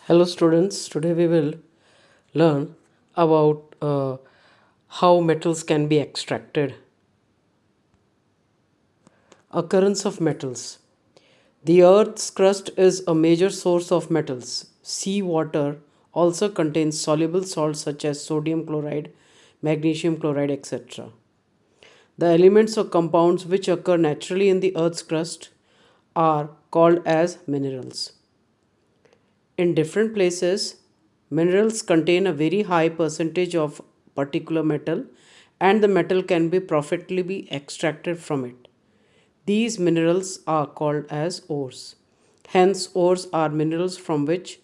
Hello, students. Today we will learn about how metals can be extracted. Occurrence of metals. The Earth's crust is a major source of metals. Seawater also contains soluble salts such as sodium chloride, magnesium chloride, etc. The elements or compounds which occur naturally in the Earth's crust are called as minerals. In different places, minerals contain a very high percentage of particular metal and the metal can be profitably extracted from it. These minerals are called as ores. Hence, ores are minerals from which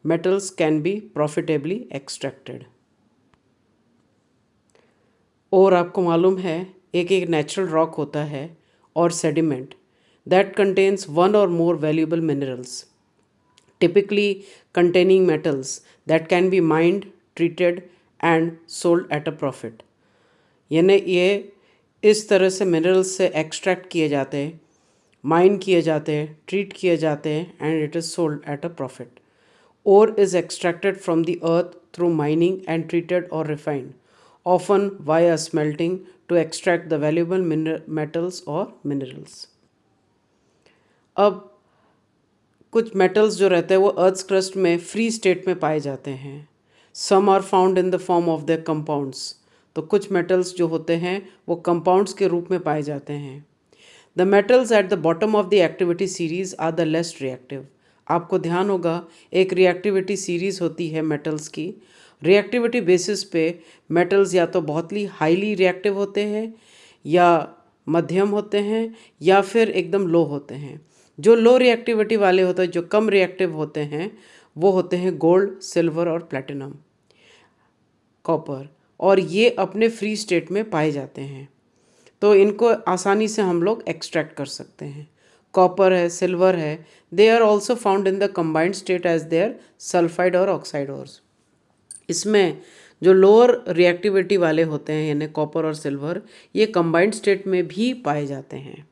metals can be profitably extracted. और आपको मालूम है एक natural rock होता है और sediment that contains one और more valuable minerals typically containing metals that can be mined, treated and sold at a profit. यानी ये इस तरह से मिनरल्स से एक्सट्रैक्ट किए जाते हैं, माइन किए जाते हैं, ट्रीट किए जाते हैं and it is sold at a profit. Ore is extracted from the earth through mining and treated or refined, often via smelting to extract the valuable metals or minerals. अब कुछ metals जो रहते हैं वो earth crust में free state में पाए जाते हैं. Some are found in the form of the compounds. तो कुछ मेटल्स जो होते हैं वो कंपाउंड्स के रूप में पाए जाते हैं. The metals at the bottom of the activity series are the least reactive. आपको ध्यान होगा एक रिएक्टिविटी सीरीज होती है मेटल्स की. रिएक्टिविटी बेसिस पे मेटल्स या तो बहुत ही हाईली रिएक्टिव होते हैं या मध्यम होते हैं या फिर एकदम लो होते हैं. जो लो रिएक्टिविटी वाले होते हैं, जो कम रिएक्टिव होते हैं, वो होते हैं गोल्ड, सिल्वर और प्लैटिनम, कॉपर, और ये अपने फ्री स्टेट में पाए जाते हैं. तो इनको आसानी से हम लोग एक्सट्रैक्ट कर सकते हैं. कॉपर है, सिल्वर है, they are also found in the combined state as their sulphide और ऑक्साइड ओर्स. इसमें जो लोअर रिएक्टिविटी वाले होते हैं यानी कॉपर और सिल्वर, ये कंबाइंड स्टेट में भी पाए जाते हैं.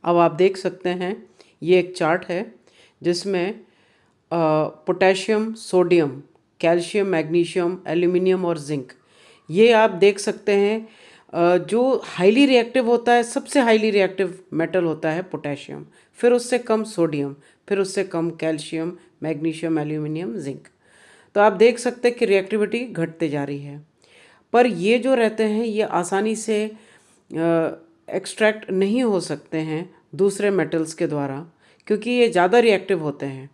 अब आप देख सकते हैं ये एक चार्ट है जिसमें potassium, sodium, calcium, magnesium, aluminium और जिंक, ये आप देख सकते हैं. जो हाईली रिएक्टिव होता है, सबसे हाईली रिएक्टिव मेटल होता है पोटेशियम, फिर उससे कम सोडियम, फिर उससे कम कैल्शियम, मैग्नीशियम, एल्यूमिनियम, जिंक. तो आप देख सकते हैं कि रिएक्टिविटी घटते जा रही है. पर ये जो रहते हैं ये आसानी से एक्सट्रैक्ट नहीं हो सकते हैं दूसरे मेटल्स के द्वारा क्योंकि ये ज़्यादा रिएक्टिव होते हैं.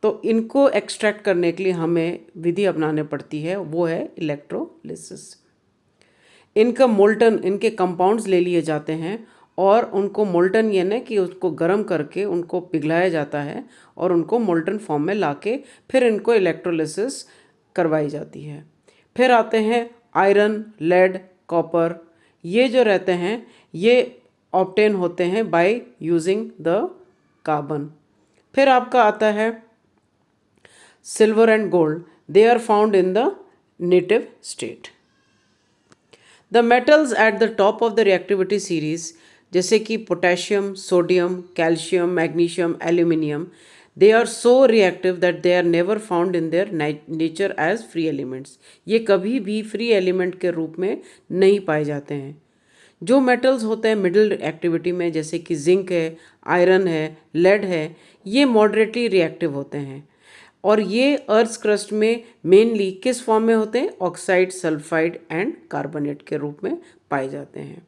तो इनको एक्सट्रैक्ट करने के लिए हमें विधि अपनाने पड़ती है, वो है इलेक्ट्रोलिसिस. इनका मोल्टन, इनके कंपाउंड्स ले लिए जाते हैं और उनको मोल्टन यानी कि उसको गर्म करके उनको पिघलाया जाता है और उनको मोल्टन फॉर्म में लाके फिर इनको इलेक्ट्रोलिसिस करवाई जाती है. फिर आते हैं आयरन, लेड, कॉपर. ये जो रहते हैं ये ऑब्टेन होते हैं बाय यूजिंग द कार्बन. फिर आपका आता है silver and gold. They are found in the native state. The metals at the top of the reactivity series जैसे कि potassium, sodium, calcium, magnesium, aluminium, they are so reactive that they are never found in their nature as free elements. ये कभी भी free element के रूप में नहीं पाए जाते हैं. जो मेटल्स होते हैं मिडिल एक्टिविटी में जैसे कि जिंक है, आयरन है, लेड है, ये मॉडरेटली रिएक्टिव होते हैं और ये अर्थ क्रस्ट में मेनली किस फॉर्म में होते हैं? ऑक्साइड, सल्फाइड एंड कार्बोनेट के रूप में पाए जाते हैं.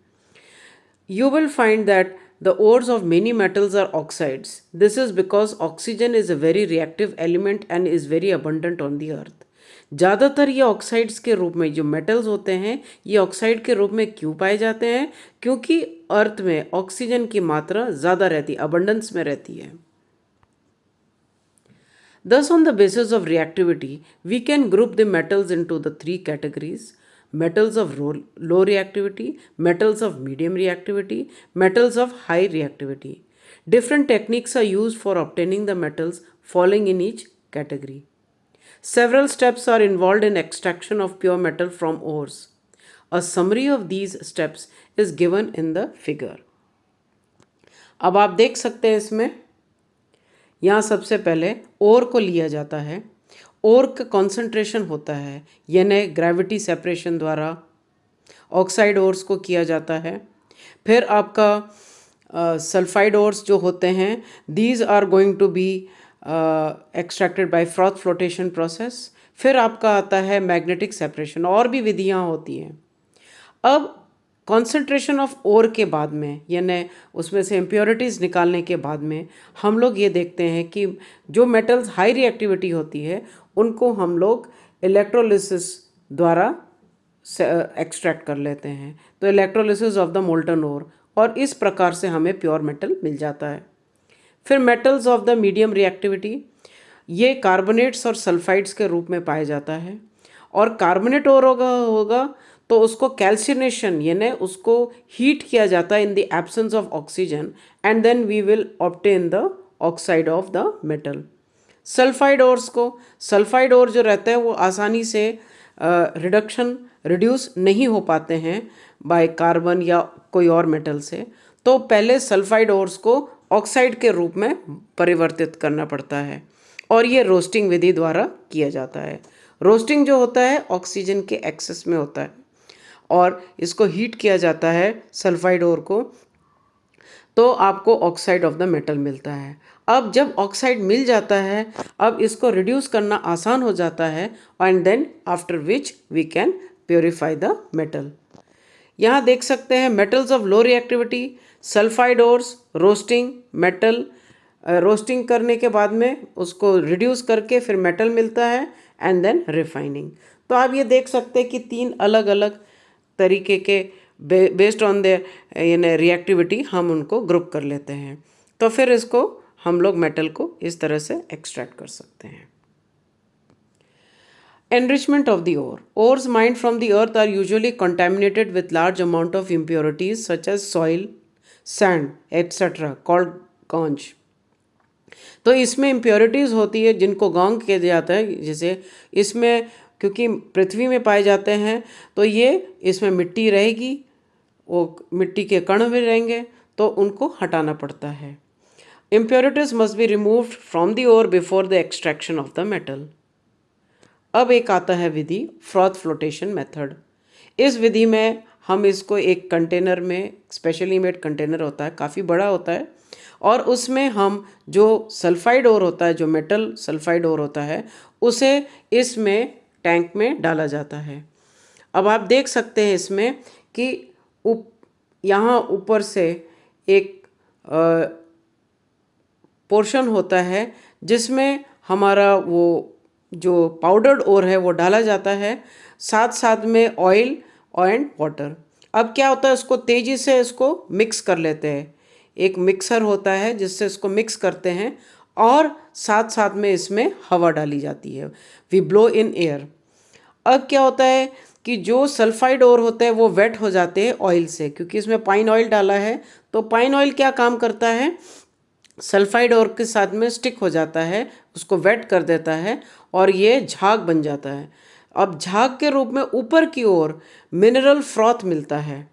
You will find that the ores of many metals are oxides. This is because oxygen is a very reactive element and is very abundant on the earth. ज़्यादातर ये oxides के रूप में जो मेटल्स होते हैं ये ऑक्साइड के रूप में क्यों पाए जाते हैं? क्योंकि अर्थ में ऑक्सीजन की मात्रा ज़्यादा रहती, अबंडेंस में रहती है. Thus, on the basis of reactivity, we can group the metals into the three categories: metals of low reactivity, metals of medium reactivity, metals of high reactivity. Different techniques are used for obtaining the metals falling in each category. Several steps are involved in extraction of pure metal from ores. A summary of these steps is given in the figure. अब आप देख सकते हैं इसमें यहाँ सबसे पहले ओर को लिया जाता है, ओर का कॉन्सेंट्रेशन होता है, यानी ग्रेविटी सेपरेशन द्वारा ऑक्साइड ओर्स को किया जाता है। फिर आपका सल्फाइड ओर्स जो होते हैं, these are going to be extracted by froth flotation process. फिर आपका आता है मैग्नेटिक सेपरेशन, और भी विधियाँ होती हैं। अब कॉन्सेंट्रेशन ऑफ ओर के बाद में, यानी उसमें से इम्प्योरिटीज़ निकालने के बाद में, हम लोग ये देखते हैं कि जो मेटल्स हाई रिएक्टिविटी होती है उनको हम लोग इलेक्ट्रोलिसिस द्वारा एक्सट्रैक्ट कर लेते हैं। तो इलेक्ट्रोलिसिस ऑफ द मोल्टन ओर, और इस प्रकार से हमें प्योर मेटल मिल जाता है। फिर metals of the medium reactivity, ये कार्बोनेट्स और सल्फाइड्स के रूप में पाया जाता है। और कार्बोनेट और होगा तो उसको कैल्सिनेशन यानी उसको हीट किया जाता है in the absence of oxygen, and then we will obtain the oxide of the metal. Sulphide ores को, सल्फाइड ओर जो रहता है वो आसानी से रिड्यूस नहीं हो पाते हैं बाय कार्बन या कोई और मेटल से, तो पहले सल्फाइड ओर्स को ऑक्साइड के रूप में परिवर्तित करना पड़ता है, और ये रोस्टिंग विधि द्वारा किया जाता है। रोस्टिंग जो होता है ऑक्सीजन के एक्सेस में होता है, और इसको हीट किया जाता है सल्फाइड ओर को, तो आपको ऑक्साइड ऑफ द मेटल मिलता है। अब जब ऑक्साइड मिल जाता है, अब इसको रिड्यूस करना आसान हो जाता है, and then after which we can purify the metal. यहाँ देख सकते हैं metals of low reactivity, sulphide ores, roasting, metal, roasting करने के बाद में उसको रिड्यूस करके फिर मेटल मिलता है, एंड देन रिफाइनिंग। तो आप ये देख सकते हैं कि 3 अलग अलग तरीके के बेस्ड ऑन द यानी रिएक्टिविटी हम उनको ग्रुप कर लेते हैं। तो फिर इसको हम लोग मेटल को इस तरह से एक्सट्रैक्ट कर सकते हैं। Enrichment of the ore. Ores mined from the earth are usually contaminated with large amount of impurities such as soil, sand, etc. called ganj. तो इसमें इम्प्योरिटीज़ होती है जिनको गौंग किया जाता है। जैसे इसमें क्योंकि पृथ्वी में पाए जाते हैं तो ये इसमें मिट्टी रहेगी, वो मिट्टी के कण भी रहेंगे, तो उनको हटाना पड़ता है। Impurities must be removed from the ore before the extraction of the metal. अब एक आता है विधि फ्रॉथ फ्लोटेशन मेथड। इस विधि में हम इसको एक कंटेनर में, स्पेशली मेड कंटेनर होता है, काफ़ी बड़ा होता है, और उसमें हम जो सल्फाइड ओर होता है, जो मेटल सल्फाइड ओर होता है, उसे इसमें टैंक में डाला जाता है। अब आप देख सकते हैं इसमें कि यहाँ ऊपर से एक पोर्शन होता है जिसमें हमारा वो जो पाउडर्ड ओर है वो डाला जाता है, साथ साथ में ऑयल एंड वाटर। अब क्या होता है, उसको तेज़ी से इसको मिक्स कर लेते हैं। एक मिक्सर होता है जिससे इसको मिक्स करते हैं, और साथ साथ में इसमें हवा डाली जाती है, वी ब्लो इन एयर। अब क्या होता है कि जो सल्फाइड ओर होते हैं वो वेट हो जाते हैं ऑयल से, क्योंकि इसमें पाइन ऑयल डाला है। तो पाइन ऑयल क्या काम करता है, सल्फाइड ओर के साथ में स्टिक हो जाता है, उसको वेट कर देता है, और ये झाग बन जाता है। अब झाग के रूप में ऊपर की ओर मिनरल फ्रॉथ मिलता है।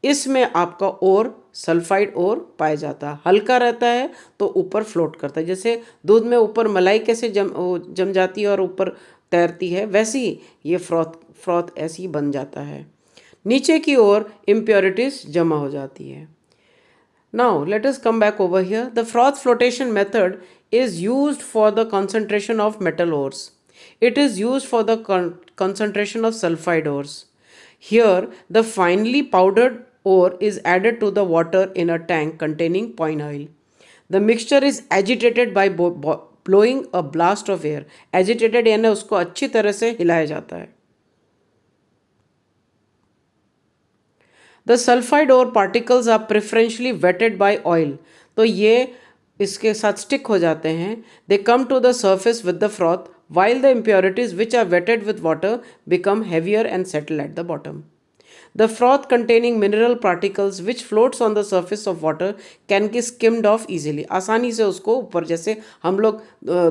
इसमें आपका ओर सल्फाइड ओर पाया जाता है, हल्का रहता है तो ऊपर फ्लोट करता है। जैसे दूध में ऊपर मलाई कैसे जम जाती है और ऊपर तैरती है, वैसे ही ये फ्रॉथ ऐसी बन जाता है। नीचे की ओर इम्प्योरिटीज जमा हो जाती है। Now let us come back over here. The froth flotation method is used for the concentration of metal ores. It is used for the concentration of sulfide ores. Here the finely powdered ore is added to the water in a tank containing pine oil. The mixture is agitated by blowing a blast of air. Agitated यानी उसको अच्छी तरह से हिलाया जाता है। The sulfide ore particles are preferentially wetted by oil. तो ये इसके साथ स्टिक हो जाते हैं। They come to the surface with the froth, while the impurities which are wetted with water become heavier and settle at the bottom. The froth containing mineral particles which floats on the surface of water can be skimmed off easily. आसानी से उसको ऊपर, जैसे हम लोग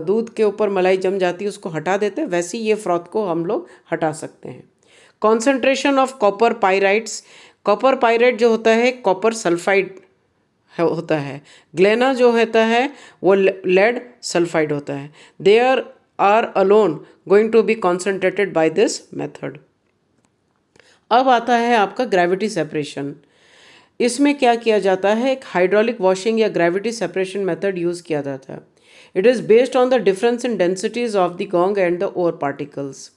दूध के ऊपर मलाई जम जाती है उसको हटा देते हैं, वैसे ही ये फ्रॉथ को हम लोग हटा सकते हैं। Concentration of copper pyrites. Copper pirate जो होता है कॉपर सल्फाइड होता है। ग्लेना जो होता है वो लेड सल्फाइड होता है। They are alone going to be concentrated by this method. अब आता है आपका ग्रेविटी सेपरेशन। इसमें क्या किया जाता है, एक हाइड्रोलिक वॉशिंग या ग्रेविटी सेपरेशन मेथड यूज़ किया जाता है। It is based on the difference in densities of the gangue and the ore particles.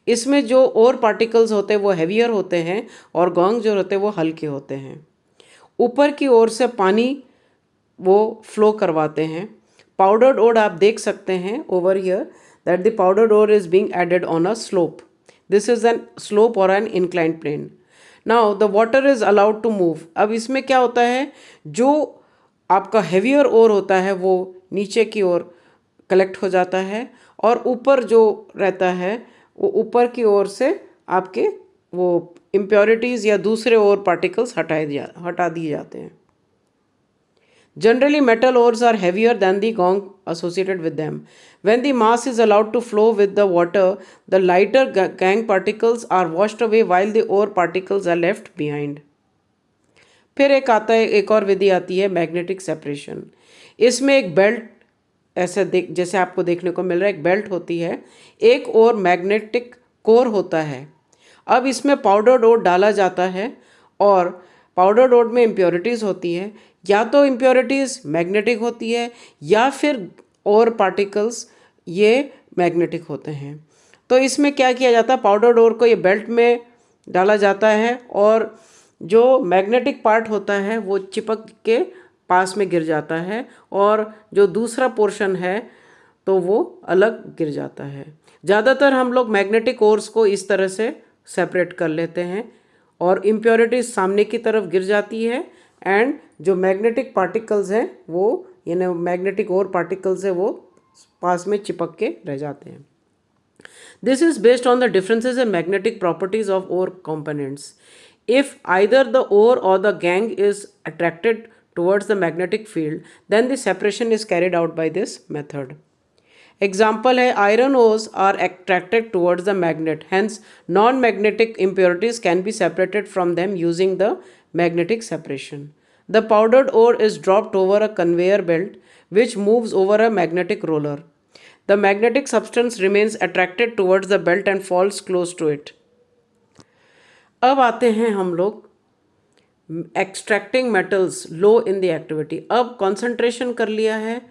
इसमें जो ओर पार्टिकल्स होते हैं वो हैवियर होते हैं और गोंग जो होते हैं वो हल्के होते हैं। ऊपर की ओर से पानी वो फ्लो करवाते हैं। पाउडर्ड ओर आप देख सकते हैं over here that the powdered ore is being added on a slope. This is an slope और an inclined plane. Now the water is allowed to move. अब इसमें क्या होता है, जो आपका हेवियर ओर होता है वो नीचे की ओर कलेक्ट हो जाता है और ऊपर जो रहता है वो ऊपर की ओर से आपके वो इम्प्योरिटीज़ या दूसरे ओर पार्टिकल्स हटा दिए जाते हैं। Generally, metal ores are heavier than the gong associated with them. When the mass is allowed to flow with the water, the lighter gang particles are washed away while the ore particles are left behind. फिर एक और विधि आती है magnetic separation. इसमें एक belt ऐसे जैसे आपको देखने को मिल रहा है, एक बेल्ट होती है, एक और मैग्नेटिक कोर होता है। अब इसमें पाउडर ओर डाला जाता है और पाउडर ओर में इम्प्योरिटीज़ होती है। या तो इम्प्योरिटीज़ मैग्नेटिक होती है या फिर और पार्टिकल्स ये मैग्नेटिक होते हैं। तो इसमें क्या किया जाता है, पाउडर ओर को ये बेल्ट में डाला जाता है और जो मैग्नेटिक पार्ट होता है वो चिपक के पास में गिर जाता है और जो दूसरा पोर्शन है तो वो अलग गिर जाता है। ज़्यादातर हम लोग मैग्नेटिक ओर्स को इस तरह से सेपरेट कर लेते हैं और इम्प्योरिटीज सामने की तरफ गिर जाती है एंड जो मैग्नेटिक पार्टिकल्स हैं वो यानी मैग्नेटिक ओर पार्टिकल्स है वो पास में चिपक के रह जाते हैं। This is based on the differences in magnetic properties of ore components. If either the ore or the gangue is attracted towards the magnetic field, then the separation is carried out by this method. Example है, iron ores are attracted towards the magnet, hence non-magnetic impurities can be separated from them using the magnetic separation. The powdered ore is dropped over a conveyor belt which moves over a magnetic roller. The magnetic substance remains attracted towards the belt and falls close to it. अब आते हैं हम लोग extracting metals low in the activity. अब concentration कर लिया है,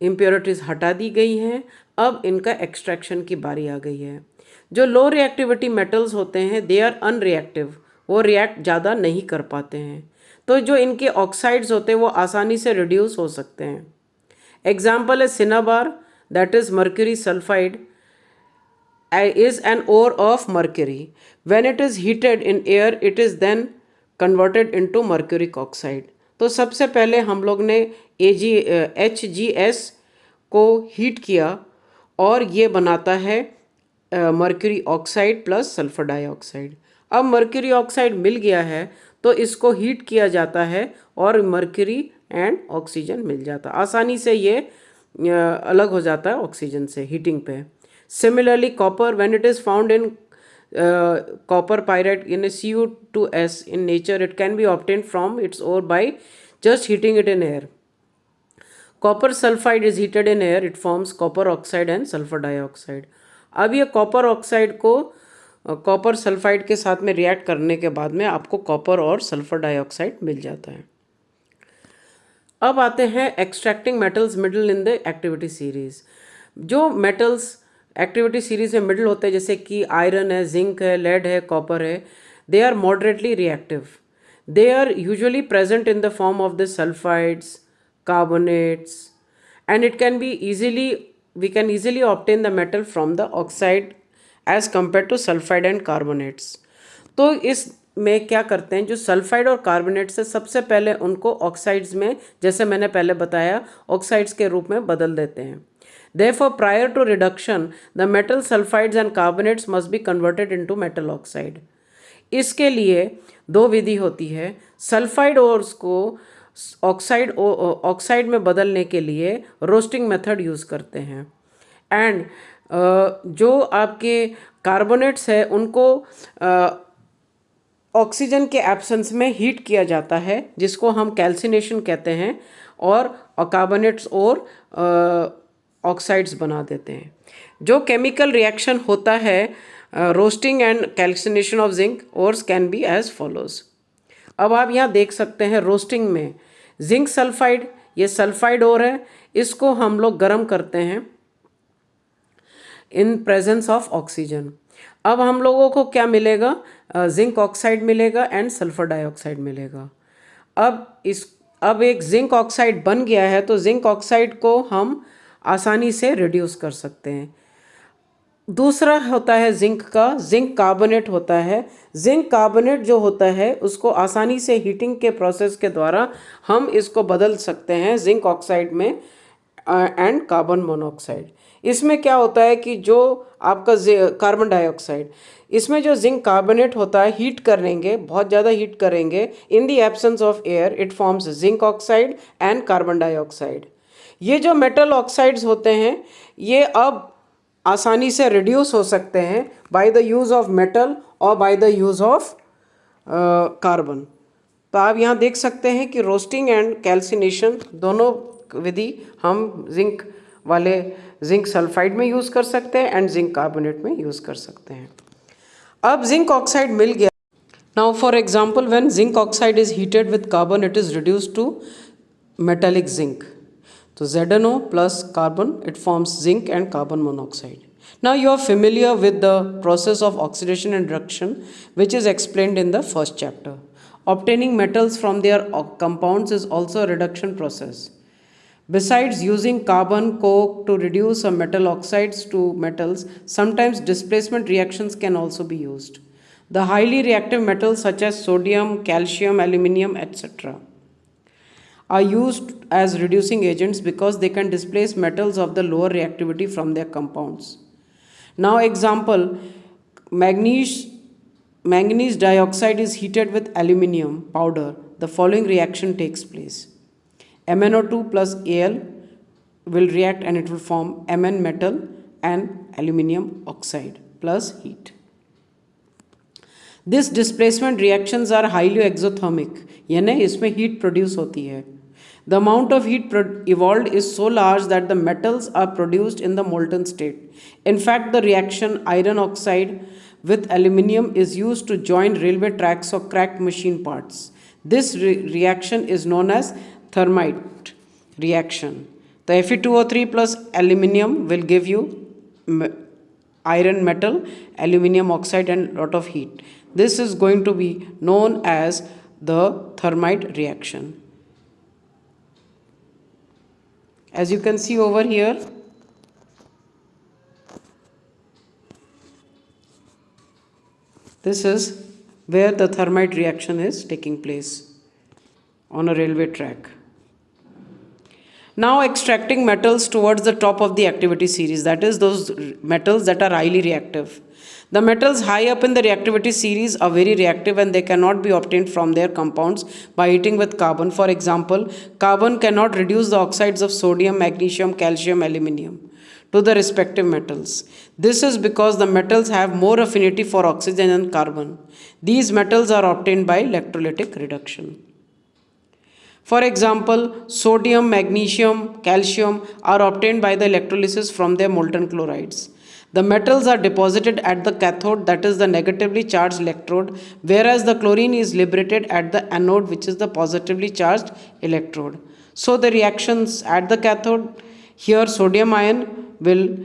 impurities हटा दी गई हैं, अब इनका एक्सट्रैक्शन की बारी आ गई है। जो लो रिएक्टिविटी मेटल्स होते हैं दे आर अनरिएक्टिव, वो रिएक्ट ज़्यादा नहीं कर पाते हैं। तो जो इनके ऑक्साइड्स होते हैं वो आसानी से रिड्यूस हो सकते हैं। एग्जाम्पल है cinnabar, that is mercury sulfide is an ore of mercury. When it is heated in air, it is then converted into mercuric oxide. तो सबसे पहले हम लोग ने HGS को हीट किया और ये बनाता है mercury oxide plus sulphur dioxide. अब मर्क्यूरी ऑक्साइड मिल गया है तो इसको हीट किया जाता है और मर्क्यूरी एंड ऑक्सीजन मिल जाता है। आसानी से ये अलग हो जाता है ऑक्सीजन से हीटिंग पे। Similarly copper, when it is found in copper pyrite in Cu2s in nature, it can be obtained from its ore by just heating it in air. Copper sulfide is heated in air, it forms copper oxide and sulfur dioxide. अब ये copper oxide को copper sulphide के साथ में react करने के बाद में आपको कॉपर और सल्फर डाइऑक्साइड मिल जाता है। अब आते हैं extracting metals middle in the activity series. जो मेटल्स एक्टिविटी सीरीज में मिडल होते हैं जैसे कि आयरन है, जिंक है, लेड है, कॉपर है, they are moderately reactive. They are usually present in the form of the sulphides, carbonates and it can be easily we can easily obtain the metal from the oxide as compare to sulphide and carbonates. तो इस में क्या करते हैं, जो sulphide और carbonates है सबसे पहले उनको ऑक्साइड्स में, जैसे मैंने पहले बताया, ऑक्साइड्स के रूप में बदल देते हैं। Therefore, prior to reduction, the metal sulfides and carbonates must be converted into metal oxide. इसके लिए दो विधि होती है। सल्फाइड ओर्स को ऑक्साइड में बदलने के लिए रोस्टिंग मेथड यूज़ करते हैं एंड जो आपके कार्बोनेट्स है उनको ऑक्सीजन के एब्सेंस में हीट किया जाता है जिसको हम कैल्सिनेशन कहते हैं, और कार्बोनेट्स और ऑक्साइड्स बना देते हैं। जो केमिकल रिएक्शन होता है roasting and calcination of zinc ores can be as follows. अब आप यहाँ देख सकते हैं रोस्टिंग में जिंक सल्फाइड, ये सल्फाइड ओर है, इसको हम लोग गर्म करते हैं इन प्रेजेंस ऑफ ऑक्सीजन। अब हम लोगों को क्या मिलेगा, जिंक ऑक्साइड मिलेगा एंड सल्फर डाइऑक्साइड मिलेगा। अब एक जिंक ऑक्साइड बन गया है तो जिंक ऑक्साइड को हम आसानी से रिड्यूस कर सकते हैं। दूसरा होता है जिंक का, जिंक कार्बोनेट होता है। जिंक कार्बोनेट जो होता है उसको आसानी से हीटिंग के प्रोसेस के द्वारा हम इसको बदल सकते हैं जिंक ऑक्साइड में एंड कार्बन मोनोऑक्साइड। इसमें क्या होता है कि जो आपका कार्बन डाइऑक्साइड, इसमें जो जिंक कार्बोनेट होता है हीट करेंगे, बहुत ज़्यादा हीट करेंगे, इन the absence of air it forms zinc oxide and carbon dioxide. ये जो मेटल ऑक्साइड्स होते हैं ये अब आसानी से रिड्यूस हो सकते हैं by the use of metal और by the use of carbon. तो आप यहाँ देख सकते हैं कि रोस्टिंग एंड कैल्सिनेशन दोनों विधि हम जिंक सल्फाइड में यूज़ कर सकते हैं एंड जिंक कार्बोनेट में यूज़ कर सकते हैं। अब जिंक ऑक्साइड मिल गया। Now for example when zinc oxide is heated with carbon it is reduced to metallic zinc. So ZnO plus carbon, it forms zinc and carbon monoxide. Now you are familiar with the process of oxidation and reduction which is explained in the first chapter. Obtaining metals from their compounds is also a reduction process. Besides using carbon coke to reduce a metal oxides to metals, sometimes displacement reactions can also be used. The highly reactive metals such as sodium, calcium, aluminium, etc. are used as reducing agents because they can displace metals of the lower reactivity from their compounds. Now example, manganese dioxide is heated with aluminium powder. The following reaction takes place. MnO2 plus Al will react and it will form Mn metal and aluminium oxide plus heat. This displacement reactions are highly exothermic, यानी इसमें heat produce होती है। The amount of heat evolved is so large that the metals are produced in the molten state. In fact, the reaction iron oxide with aluminium is used to join railway tracks or cracked machine parts. This reaction is known as thermite reaction. The Fe2O3 plus aluminium will give you iron metal, aluminium oxide and lot of heat. This is going to be known as the thermite reaction. As you can see over here, this is where the thermite reaction is taking place on a railway track. Now extracting metals towards the top of the activity series, that is those metals that are highly reactive. The metals high up in the reactivity series are very reactive and they cannot be obtained from their compounds by heating with carbon. For example, carbon cannot reduce the oxides of sodium, magnesium, calcium, aluminium to the respective metals. This is because the metals have more affinity for oxygen than carbon. These metals are obtained by electrolytic reduction. For example, sodium, magnesium, calcium are obtained by the electrolysis from their molten chlorides. The metals are deposited at the cathode, that is the negatively charged electrode, whereas the chlorine is liberated at the anode, which is the positively charged electrode. So the reactions at the cathode, here sodium ion will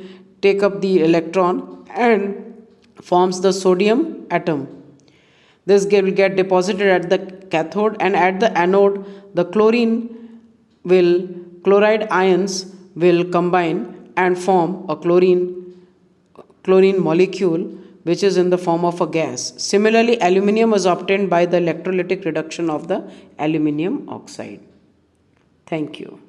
take up the electron and forms the sodium atom. This will get deposited at the cathode, and at the anode the chloride ions will combine and form a chlorine molecule which is in the form of a gas. Similarly, aluminium is obtained by the electrolytic reduction of the aluminium oxide. Thank you.